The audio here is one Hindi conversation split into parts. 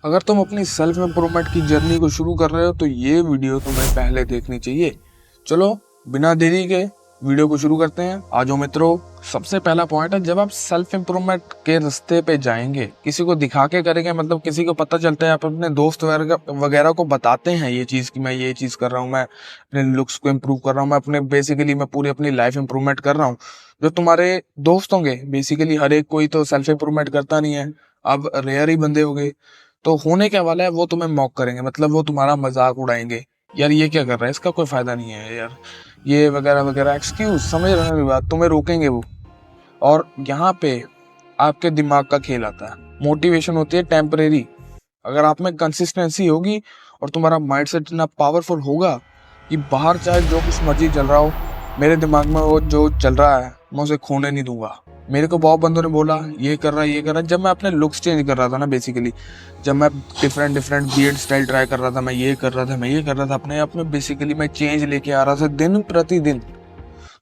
अगर तुम अपनी सेल्फ इम्प्रूवमेंट की जर्नी को शुरू कर रहे हो तो ये वीडियो तुम्हें पहले देखनी चाहिए। चलो बिना देरी के वीडियो को शुरू करते हैं। आ जाओ मित्रों। सबसे पहला पॉइंट है, जब आप सेल्फ इम्प्रूवमेंट के रास्ते पे जाएंगे, किसी को दिखा के करेंगे, मतलब किसी को पता चलता है, आप अपने दोस्त वगैरह को बताते हैं ये चीज़ कि मैं ये चीज़ कर रहा हूँ, मैं अपने लुक्स को इम्प्रूव कर रहा हूँ, मैं अपने बेसिकली मैं पूरी अपनी लाइफ इम्प्रूवमेंट कर रहा हूँ। जो तुम्हारे दोस्त होंगे, बेसिकली हर एक कोई तो सेल्फ इम्प्रूवमेंट करता नहीं है, अब रेयर ही बंदे हो गए। तो होने क्या वाला है, वो तुम्हें मॉक करेंगे, मतलब वो तुम्हारा मजाक उड़ाएंगे, यार ये क्या कर रहा है, इसका कोई फायदा नहीं है यार, ये वगैरह वगैरह एक्सक्यूज, समझ रहे हो मेरी बात, तुम्हें रोकेंगे वो। और यहाँ पे आपके दिमाग का खेल आता है। मोटिवेशन होती है टेम्परेरी। अगर आप में कंसिस्टेंसी होगी और तुम्हारा माइंडसेट इतना पावरफुल होगा कि बाहर चाहे जो कुछ मर्जी चल रहा हो, मेरे दिमाग में वो जो चल रहा है मैं उसे खोने नहीं दूंगा। मेरे को बहुत बंदों ने बोला ये कर रहा है, ये कर रहा है। जब मैं अपने लुक्स चेंज कर रहा था ना, बेसिकली जब मैं डिफरेंट बियर्ड स्टाइल ट्राई कर रहा था, मैं ये कर रहा था, मैं ये कर रहा था, अपने आप में बेसिकली मैं चेंज लेके आ रहा था दिन प्रतिदिन।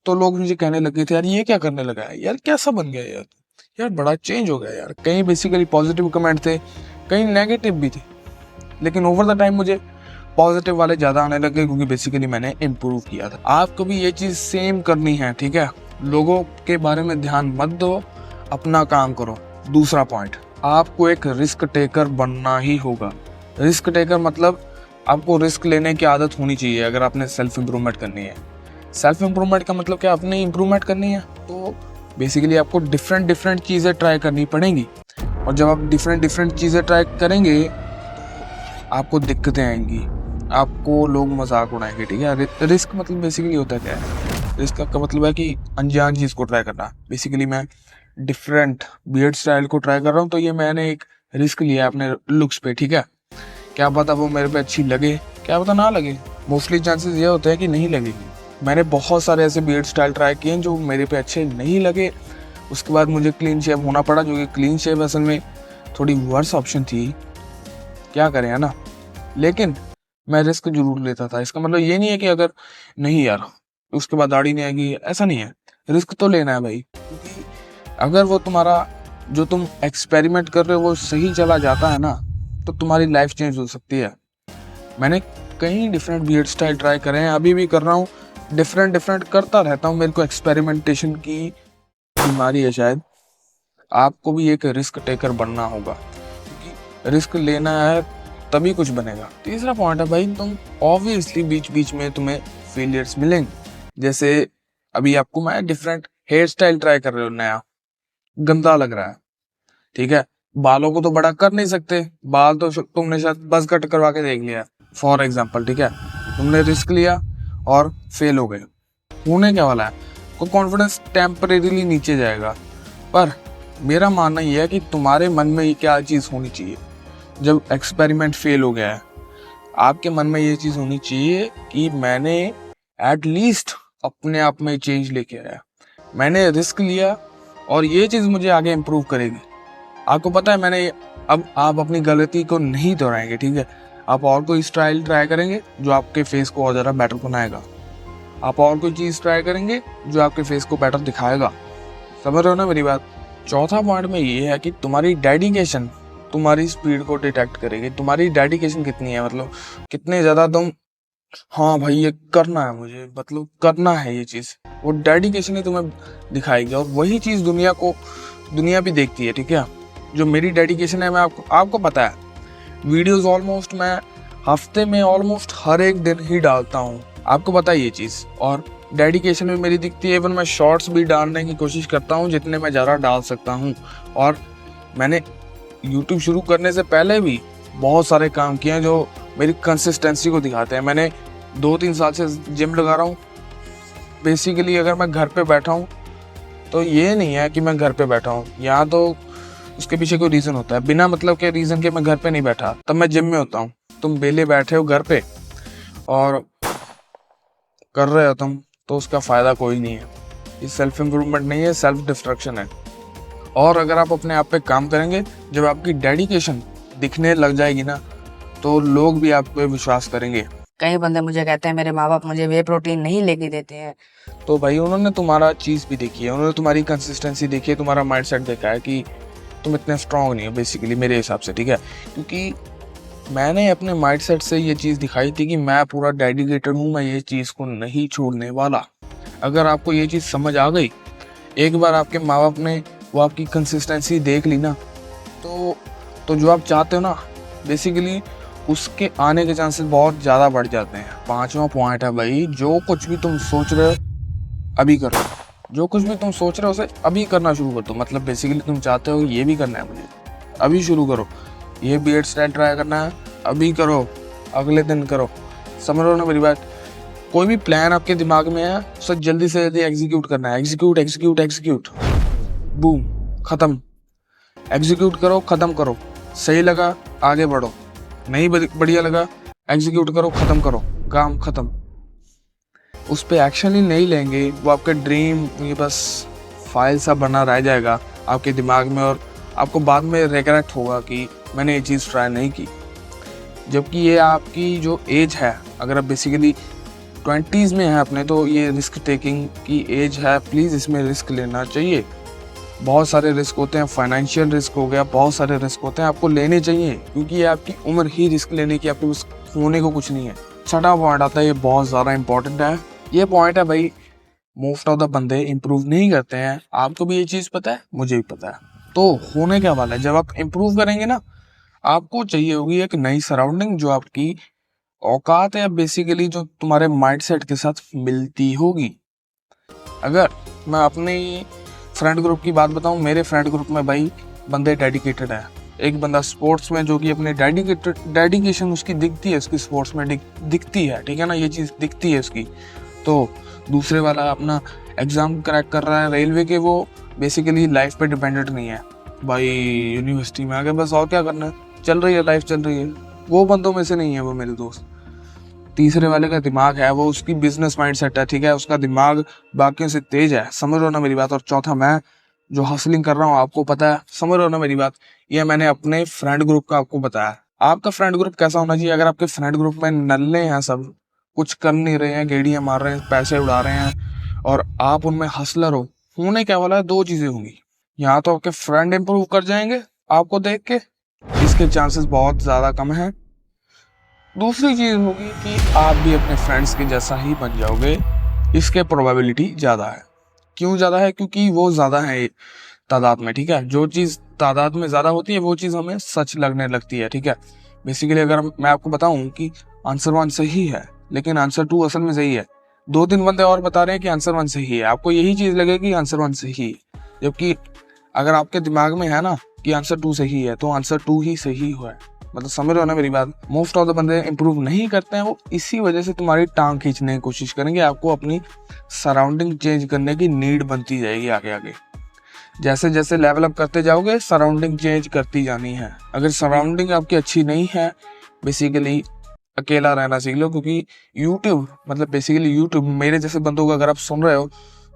तो लोग मुझे कहने लगे थे, यार ये क्या करने लगा है, यार कैसा बन गया यार, यार बड़ा चेंज हो गया यार। कहीं बेसिकली पॉजिटिव कमेंट थे, कहीं नेगेटिव भी थे, लेकिन ओवर द टाइम मुझे पॉजिटिव वाले ज़्यादा आने लगे, क्योंकि बेसिकली मैंने इम्प्रूव किया था। आपको भी ये चीज़ सेम करनी है, ठीक है। लोगों के बारे में ध्यान मत दो, अपना काम करो। दूसरा पॉइंट, आपको एक रिस्क टेकर बनना ही होगा। रिस्क टेकर मतलब आपको रिस्क लेने की आदत होनी चाहिए अगर आपने सेल्फ इम्प्रूवमेंट करनी है। सेल्फ इम्प्रूवमेंट का मतलब क्या, आपने इम्प्रूवमेंट करनी है तो बेसिकली आपको डिफरेंट चीज़ें ट्राई करनी पड़ेंगी। और जब आप डिफरेंट चीज़ें ट्राई करेंगे तो आपको दिक्कतें आएंगी, आपको लोग मजाक उड़ाएंगे, ठीक है। रिस्क मतलब बेसिकली होता क्या है, रिस्क का मतलब है कि अनजान चीज़ को ट्राई करना। बेसिकली मैं डिफरेंट बियर्ड स्टाइल को ट्राई कर रहा हूँ, तो ये मैंने एक रिस्क लिया अपने लुक्स पे, ठीक है। क्या पता वो मेरे पे अच्छी लगे, क्या पता ना लगे। मोस्टली चांसेस ये होते हैं कि नहीं लगेगी। मैंने बहुत सारे ऐसे बियर्ड स्टाइल ट्राई किए जो मेरे पे अच्छे नहीं लगे। उसके बाद मुझे क्लीन शेव होना पड़ा, जो कि क्लीन शेव असल में थोड़ी वर्स ऑप्शन थी, क्या करें, है ना। लेकिन मैं रिस्क जरूर लेता था। इसका मतलब ये नहीं है कि अगर नहीं यार उसके बाद दाढ़ी नहीं आएगी, ऐसा नहीं है। रिस्क तो लेना है भाई, क्योंकि अगर वो तुम्हारा जो तुम एक्सपेरिमेंट कर रहे हो वो सही चला जाता है ना, तो तुम्हारी लाइफ चेंज हो सकती है। मैंने कई डिफरेंट बियर्ड स्टाइल ट्राई करे हैं, अभी भी कर रहा हूँ, डिफरेंट करता रहता हूँ। मेरे को एक्सपेरिमेंटेशन की बीमारी है शायद। आपको भी एक रिस्क टेकर बनना होगा, क्योंकि रिस्क लेना है तभी कुछ बनेगा। तीसरा पॉइंट है भाई, तुम ऑब्वियसली बीच बीच में तुम्हें फेलियर्स मिलेंगे। जैसे अभी आपको मैं डिफरेंट हेयर स्टाइल ट्राई कर रहे हो, नया गंदा लग रहा है, ठीक है। बालों को तो बड़ा कर नहीं सकते, बाल तो तुमने शायद बस कट करवा के देख लिया फॉर एग्जाम्पल, ठीक है। तुमने रिस्क लिया और फेल हो गए। होने क्या वाला है, को कॉन्फिडेंस टेम्परेरीली नीचे जाएगा। पर मेरा मानना यह है कि तुम्हारे मन में ये क्या चीज़ होनी चाहिए, जब एक्सपेरिमेंट फेल हो गया है, आपके मन में ये चीज़ होनी चाहिए कि मैंने एटलीस्ट अपने आप में चेंज लेके आया, मैंने रिस्क लिया और ये चीज़ मुझे आगे इम्प्रूव करेगी। आपको पता है मैंने, अब आप अपनी गलती को नहीं दोहराएंगे, ठीक है। आप और कोई स्टाइल ट्राई करेंगे जो आपके फेस को और ज़्यादा बेटर बनाएगा। आप और कोई चीज़ ट्राई करेंगे जो आपके फेस को बेटर दिखाएगा। समझ रहे हो ना मेरी बात। चौथा पॉइंट में ये है कि तुम्हारी डेडिकेशन तुम्हारी स्पीड को डिटेक्ट करेगी। तुम्हारी डेडिकेशन कितनी है, मतलब कितने ज़्यादा तुम, हाँ भाई ये करना है मुझे, मतलब करना है ये चीज़, वो डेडिकेशन ही तुम्हें दिखाएगी। और वही चीज़ दुनिया भी देखती है, ठीक है। जो मेरी डेडिकेशन है, मैं आपको पता है वीडियोस ऑलमोस्ट मैं हफ्ते में ऑलमोस्ट हर एक दिन ही डालता हूँ, आपको पता है ये चीज़। और डेडिकेशन भी मेरी दिखती है, इवन मैं शॉर्ट्स भी डालने की कोशिश करता हूँ जितने मैं ज़्यादा डाल सकता हूँ। और मैंने यूट्यूब शुरू करने से पहले भी बहुत सारे काम किए हैं जो मेरी कंसिस्टेंसी को दिखाते हैं। मैंने 2-3 साल से जिम लगा रहा हूँ। बेसिकली अगर मैं घर पे बैठा हूँ तो ये नहीं है कि मैं घर पे बैठा हूँ, यहाँ तो उसके पीछे कोई रीज़न होता है। बिना मतलब के रीज़न के मैं घर पे नहीं बैठा, तब मैं जिम में होता हूँ। तुम बेले बैठे हो घर पे और कर रहे हो तुम, तो उसका फ़ायदा कोई नहीं है। ये सेल्फ इम्प्रूवमेंट नहीं है, सेल्फ डिस्ट्रक्शन है। और अगर आप अपने आप पे काम करेंगे, जब आपकी डेडिकेशन दिखने लग जाएगी ना, तो लोग भी आप पे विश्वास करेंगे। कई बंदे मुझे कहते हैं मेरे माँ बाप मुझे वे प्रोटीन नहीं लेके देते हैं। तो भाई उन्होंने तुम्हारा चीज़ भी देखी है, उन्होंने तुम्हारी कंसिस्टेंसी देखी है, तुम्हारा माइंडसेट देखा है कि तुम इतने स्ट्रांग नहीं हो बेसिकली, मेरे हिसाब से, ठीक है। क्योंकि मैंने अपने माइंडसेट से ये चीज़ दिखाई थी कि मैं पूरा डेडिकेटेड हूँ, मैं ये चीज़ को नहीं छोड़ने वाला। अगर आपको ये चीज़ समझ आ गई, एक बार आपके माँ बाप ने वो आपकी कंसिस्टेंसी देख ली ना, तो जो आप चाहते हो ना बेसिकली उसके आने के चांसेस बहुत ज़्यादा बढ़ जाते हैं। 5वां पॉइंट है भाई, जो कुछ भी तुम सोच रहे हो अभी करो। जो कुछ भी तुम सोच रहे हो उसे अभी करना शुरू कर दो। मतलब बेसिकली तुम चाहते हो ये भी करना है मुझे, अभी शुरू करो। ये बीएड स्टाइल ट्राई करना है, अभी करो, अगले दिन करो। समझ रहे हो ना मेरी बात? कोई भी प्लान आपके दिमाग में है उसे जल्दी से जल्दी एग्जीक्यूट करना है। एग्जीक्यूट एग्जीक्यूट एग्जीक्यूट, बूम, खत्म। एग्जीक्यूट करो, खत्म करो। सही लगा आगे बढ़ो, नहीं बढ़िया लगा एग्जीक्यूट करो, खत्म करो, काम खत्म। उस पर एक्शन ही नहीं लेंगे, वो आपके ड्रीम ये बस फाइल सा बना रह जाएगा आपके दिमाग में, और आपको बाद में रिग्रेट होगा कि मैंने ये चीज़ ट्राई नहीं की। जबकि ये आपकी जो एज है, अगर आप बेसिकली 20s में हैं अपने, तो ये रिस्क टेकिंग की एज है। प्लीज़ इसमें रिस्क लेना चाहिए। बहुत सारे रिस्क होते हैं, फाइनेंशियल रिस्क हो गया, बहुत सारे रिस्क होते हैं, आपको लेने चाहिए, क्योंकि ये आपकी उम्र ही रिस्क लेने की, आपके पास होने को कुछ नहीं है। 6वां पॉइंट आता है, ये बहुत ज़्यादा इंपॉर्टेंट है। ये पॉइंट है भाई, मोस्ट ऑफ द बंदे इम्प्रूव नहीं करते हैं। आपको भी ये चीज़ पता है, मुझे भी पता है। तो होने क्या वाला है, जब आप इम्प्रूव करेंगे ना, आपको चाहिए होगी एक नई सराउंडिंग जो आपकी औकात है, बेसिकली जो तुम्हारे माइंडसेट के साथ मिलती होगी। अगर मैं अपने फ्रेंड ग्रुप की बात बताऊं, मेरे फ्रेंड ग्रुप में भाई बंदे डेडिकेटेड है। एक बंदा स्पोर्ट्स में जो कि अपने डेडिकेशन उसकी दिखती है, उसकी स्पोर्ट्स में दिखती है, ठीक है ना, ये चीज़ दिखती है उसकी। तो दूसरे वाला अपना एग्ज़ाम क्रैक कर रहा है रेलवे के, वो बेसिकली लाइफ पे डिपेंडेंट नहीं है भाई, यूनिवर्सिटी में आके बस और क्या करना है, चल रही है लाइफ, चल रही है। वो बंदों में से नहीं है वो मेरे दोस्त। तीसरे वाले का दिमाग है, वो उसकी बिजनेस माइंडसेट है, ठीक है, उसका दिमाग बाकियों से तेज है। समझ रहे हो ना मेरी बात? और चौथा मैं जो हसलिंग कर रहा हूँ, आपको पता है, समझ रहे हो ना मेरी बात? ये मैंने अपने फ्रेंड ग्रुप का आपको बताया। आपका फ्रेंड ग्रुप कैसा होना चाहिए? अगर आपके फ्रेंड ग्रुप में नल्ले हैं, सब कुछ कर नहीं रहे हैं, गेड़ियां मार रहे हैं, पैसे उड़ा रहे हैं, और आप उनमें हसलर हो, होने क्या वाला है, दो चीजें होंगी। यहाँ तो आपके फ्रेंड इंप्रूव कर जाएंगे आपको देख के, इसके चांसेस बहुत ज्यादा कम है। दूसरी चीज होगी कि आप भी अपने फ्रेंड्स के जैसा ही बन जाओगे, इसके प्रोबेबिलिटी ज़्यादा है। क्यों ज़्यादा है? क्योंकि वो ज़्यादा है तादाद में, ठीक है। जो चीज़ तादाद में ज़्यादा होती है वो चीज़ हमें सच लगने लगती है, ठीक है। बेसिकली अगर मैं आपको बताऊं कि आंसर 1 सही है लेकिन आंसर 2 असल में सही है, 2-3 बंदे और बता रहे हैं कि आंसर 1 सही है, आपको यही चीज़ लगेगी आंसर 1 सही है। जबकि अगर आपके दिमाग में है ना कि आंसर 2 सही है, तो आंसर 2 ही सही हुआ है। मतलब समझ रहे हो ना मेरी बात? मोस्ट ऑफ द बंदे इंप्रूव नहीं करते हैं, वो इसी वजह से तुम्हारी टांग खींचने की कोशिश करेंगे। आपको अपनी सराउंडिंग चेंज करने की नीड बनती जाएगी आगे आगे। जैसे जैसे लेवल अप करते जाओगे, सराउंडिंग चेंज करती जानी है। अगर सराउंडिंग आपकी अच्छी नहीं है, बेसिकली अकेला रहना सीख लो, क्योंकि यूट्यूब मतलब बेसिकली यूट्यूब मेरे जैसे बंदों को अगर आप सुन रहे हो,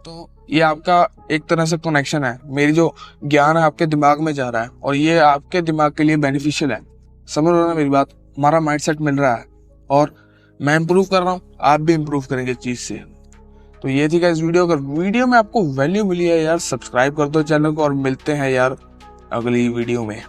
तो ये आपका एक तरह से कनेक्शन है। मेरी जो ज्ञान है आपके दिमाग में जा रहा है, और ये आपके दिमाग के लिए बेनिफिशियल है। समझ रहे हो ना मेरी बात? हमारा माइंडसेट मिल रहा है, और मैं इंप्रूव कर रहा हूँ, आप भी इंप्रूव करेंगे इस चीज़ से। तो ये थी इस वीडियो। अगर वीडियो में आपको वैल्यू मिली है यार, सब्सक्राइब कर दो चैनल को, और मिलते हैं यार अगली वीडियो में।